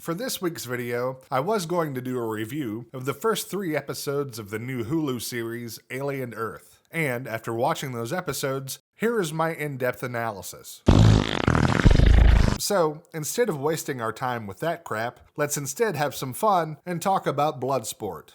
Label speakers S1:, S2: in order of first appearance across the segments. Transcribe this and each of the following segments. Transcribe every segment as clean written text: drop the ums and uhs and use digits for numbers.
S1: For this week's video, I was going to do a review of the first 3 episodes of the new Hulu series Alien Earth. And after watching those episodes, here is my in-depth analysis. So, instead of wasting our time with that crap, let's instead have some fun and talk about Bloodsport.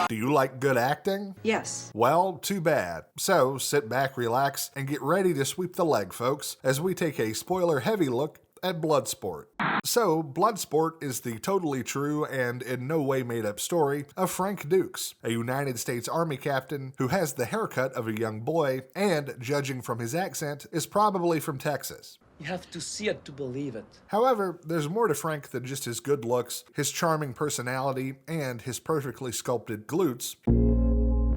S1: Do you like good acting?
S2: Yes.
S1: Well, too bad. So, sit back, relax, and get ready to sweep the leg, folks, as we take a spoiler-heavy look at Bloodsport. So, Bloodsport is the totally true and in no way made-up story of Frank Dukes, a United States Army captain who has the haircut of a young boy and, judging from his accent, is probably from Texas.
S3: You have to see it to believe it.
S1: However, there's more to Frank than just his good looks, his charming personality, and his perfectly sculpted glutes.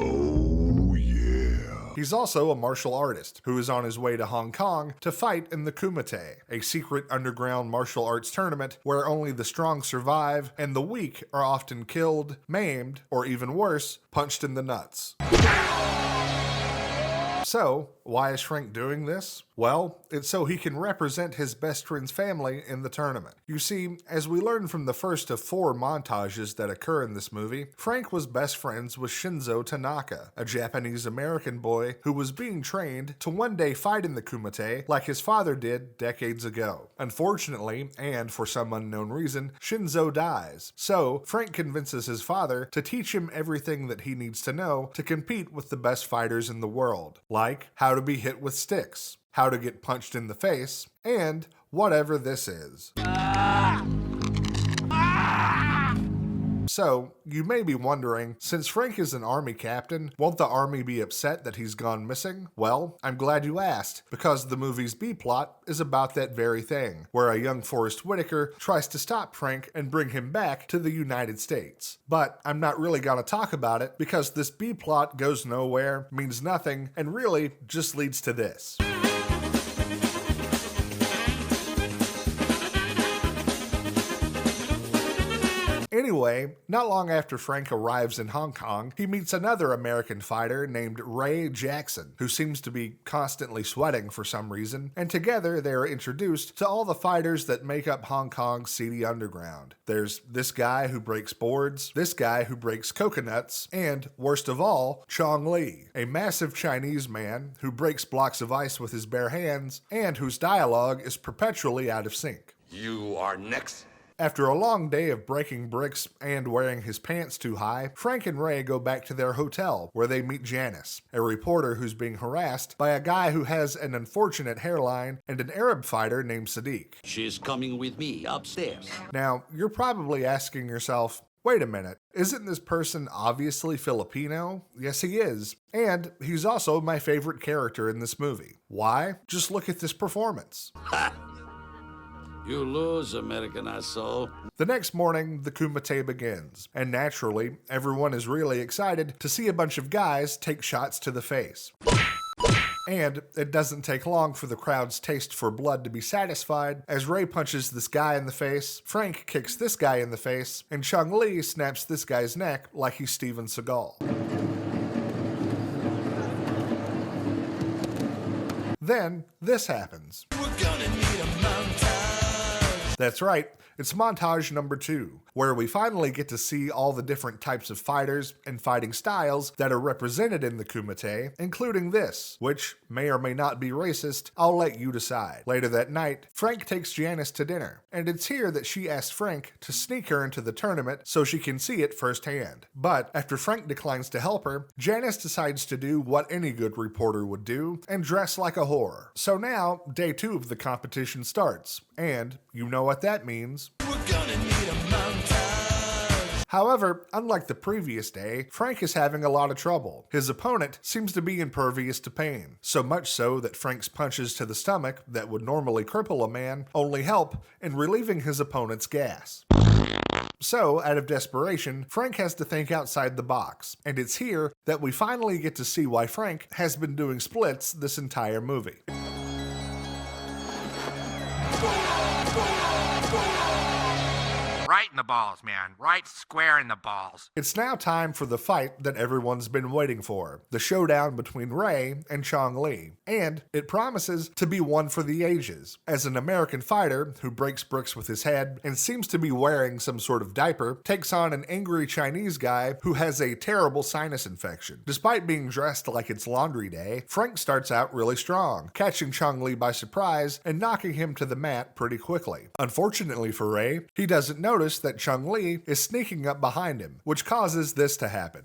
S1: Oh yeah. He's also a martial artist who is on his way to Hong Kong to fight in the Kumite, a secret underground martial arts tournament where only the strong survive and the weak are often killed, maimed, or even worse, punched in the nuts. So, why is Frank doing this? Well, it's so he can represent his best friend's family in the tournament. You see, as we learn from the first of 4 montages that occur in this movie, Frank was best friends with Shinzo Tanaka, a Japanese-American boy who was being trained to one day fight in the Kumite like his father did decades ago. Unfortunately, and for some unknown reason, Shinzo dies. So, Frank convinces his father to teach him everything that he needs to know to compete with the best fighters in the world, like how to be hit with sticks, how to get punched in the face, and whatever this is. So, you may be wondering, since Frank is an army captain, won't the army be upset that he's gone missing? Well, I'm glad you asked, because the movie's B-plot is about that very thing, where a young Forrest Whitaker tries to stop Frank and bring him back to the United States. But I'm not really gonna talk about it, because this B-plot goes nowhere, means nothing, and really just leads to this. Anyway, not long after Frank arrives in Hong Kong, he meets another American fighter named Ray Jackson, who seems to be constantly sweating for some reason, and together they are introduced to all the fighters that make up Hong Kong's seedy underground. There's this guy who breaks boards, this guy who breaks coconuts, and, worst of all, Chong Li, a massive Chinese man who breaks blocks of ice with his bare hands, and whose dialogue is perpetually out of sync.
S4: You are next.
S1: After a long day of breaking bricks and wearing his pants too high, Frank and Ray go back to their hotel where they meet Janice, a reporter who's being harassed by a guy who has an unfortunate hairline and an Arab fighter named Sadiq.
S4: She's coming with me upstairs.
S1: Now, you're probably asking yourself, wait a minute, isn't this person obviously Filipino? Yes, he is. And he's also my favorite character in this movie. Why? Just look at this performance.
S4: Ha! You lose, American asshole.
S1: The next morning, the Kumite begins, and naturally, everyone is really excited to see a bunch of guys take shots to the face. And it doesn't take long for the crowd's taste for blood to be satisfied, as Ray punches this guy in the face, Frank kicks this guy in the face, and Chong Li snaps this guy's neck like he's Steven Seagal. Then, this happens.
S5: We're gonna need a montage.
S1: That's right, it's montage number 2, where we finally get to see all the different types of fighters and fighting styles that are represented in the Kumite, including this, which may or may not be racist. I'll let you decide. Later that night, Frank takes Janice to dinner, and it's here that she asks Frank to sneak her into the tournament so she can see it firsthand. But after Frank declines to help her, Janice decides to do what any good reporter would do and dress like a whore. So now, day 2 of the competition starts, and you know what that means.
S5: We're gonna need a montage.
S1: However, unlike the previous day, Frank is having a lot of trouble. His opponent seems to be impervious to pain, so much so that Frank's punches to the stomach that would normally cripple a man only help in relieving his opponent's gas. So, out of desperation, Frank has to think outside the box, and it's here that we finally get to see why Frank has been doing splits this entire movie.
S2: right in the balls, man. Right square in the balls.
S1: It's now time for the fight that everyone's been waiting for, the showdown between Ray and Chong Li. And it promises to be one for the ages, as an American fighter who breaks bricks with his head and seems to be wearing some sort of diaper takes on an angry Chinese guy who has a terrible sinus infection. Despite being dressed like it's laundry day, Frank starts out really strong, catching Chong Li by surprise and knocking him to the mat pretty quickly. Unfortunately for Ray, he doesn't notice that Chong Li is sneaking up behind him, which causes this to happen.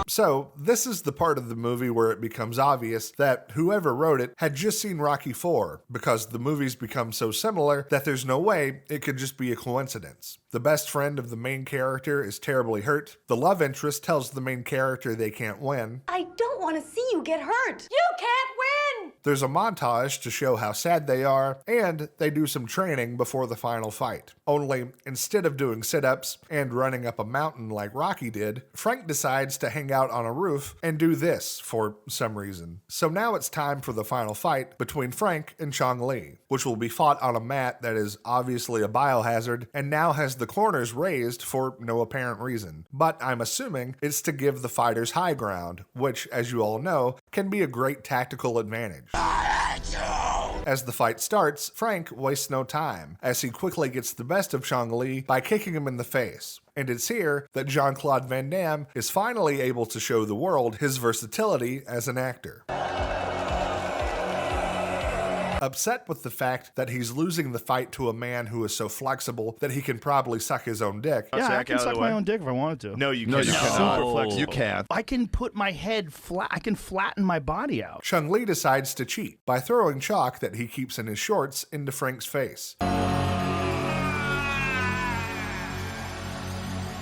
S1: So, this is the part of the movie where it becomes obvious that whoever wrote it had just seen Rocky IV, because the movies become so similar that there's no way it could just be a coincidence. The best friend of the main character is terribly hurt. The love interest tells the main character they can't win.
S6: I don't want to see you get hurt. You can't win!
S1: There's a montage to show how sad they are, and they do some training before the final fight. Only, instead of doing sit-ups and running up a mountain like Rocky did, Frank decides to hang out on a roof and do this for some reason. So now it's time for the final fight between Frank and Chong Li, which will be fought on a mat that is obviously a biohazard and now has the corners raised for no apparent reason. But I'm assuming it's to give the fighters high ground, which, as you all know, can be a great tactical advantage. As the fight starts, Frank wastes no time, as he quickly gets the best of Chong Li by kicking him in the face. And it's here that Jean-Claude Van Damme is finally able to show the world his versatility as an actor. Upset with the fact that he's losing the fight to a man who is so flexible that he can probably suck his own dick.
S7: Yeah, I can suck my own dick if I wanted to.
S8: No, you
S7: cannot.
S8: cannot.
S7: Super flexible.
S8: You can't.
S7: I can put my head flat. I can flatten my body out.
S1: Chong Li decides to cheat by throwing chalk that he keeps in his shorts into Frank's face.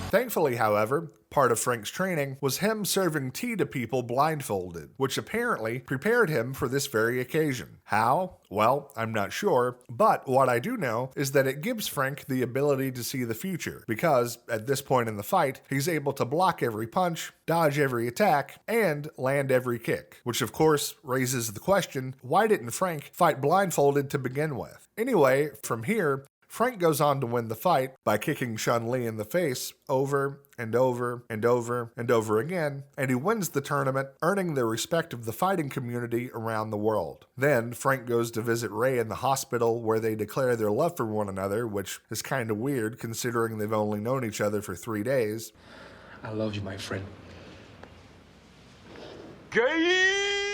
S1: Thankfully, however, part of Frank's training was him serving tea to people blindfolded, which apparently prepared him for this very occasion. How? Well, I'm not sure, but what I do know is that it gives Frank the ability to see the future, because at this point in the fight, he's able to block every punch, dodge every attack, and land every kick, which of course raises the question, why didn't Frank fight blindfolded to begin with? Anyway, from here, Frank goes on to win the fight by kicking Chong Li in the face over and over and over and over again, and he wins the tournament, earning the respect of the fighting community around the world. Then Frank goes to visit Ray in the hospital, where they declare their love for one another, which is kind of weird considering they've only known each other for 3 days.
S3: I love you, my friend.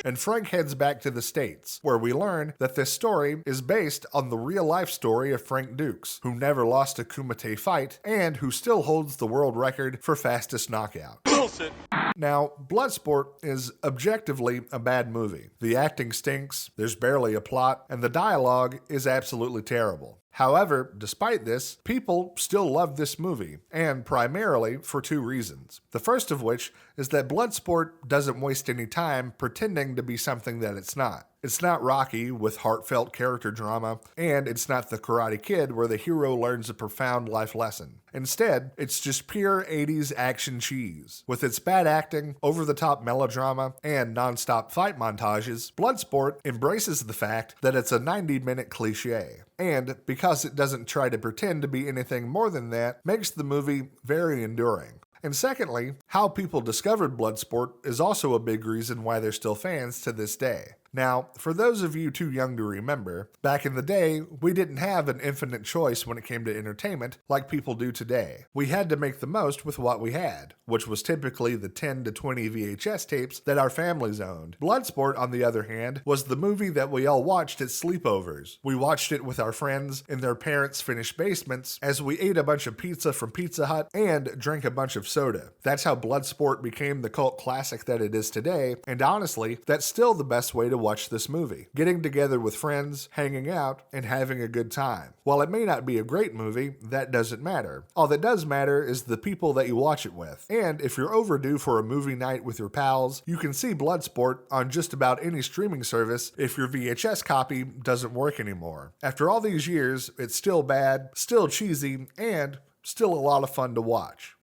S1: And Frank heads back to the States, where we learn that this story is based on the real-life story of Frank Dukes, who never lost a Kumite fight, and who still holds the world record for fastest knockout. Bullshit. Now, Bloodsport is objectively a bad movie. The acting stinks, there's barely a plot, and the dialogue is absolutely terrible. However, despite this, people still love this movie, and primarily for 2 reasons. The first of which is that Bloodsport doesn't waste any time pretending to be something that it's not. It's not Rocky with heartfelt character drama, and it's not The Karate Kid where the hero learns a profound life lesson. Instead, it's just pure 80s action cheese. With its bad acting, over-the-top melodrama, and non-stop fight montages, Bloodsport embraces the fact that it's a 90-minute cliche. And because it doesn't try to pretend to be anything more than that, makes the movie very enduring. And secondly, how people discovered Bloodsport is also a big reason why they're still fans to this day. Now, for those of you too young to remember, back in the day, we didn't have an infinite choice when it came to entertainment like people do today. We had to make the most with what we had, which was typically the 10 to 20 VHS tapes that our families owned. Bloodsport, on the other hand, was the movie that we all watched at sleepovers. We watched it with our friends in their parents' finished basements as we ate a bunch of pizza from Pizza Hut and drank a bunch of soda. That's how Bloodsport became the cult classic that it is today, and honestly, that's still the best way to watch this movie. Getting together with friends, hanging out, and having a good time. While it may not be a great movie, that doesn't matter. All that does matter is the people that you watch it with. And if you're overdue for a movie night with your pals, you can see Bloodsport on just about any streaming service if your VHS copy doesn't work anymore. After all these years, it's still bad, still cheesy, and still a lot of fun to watch.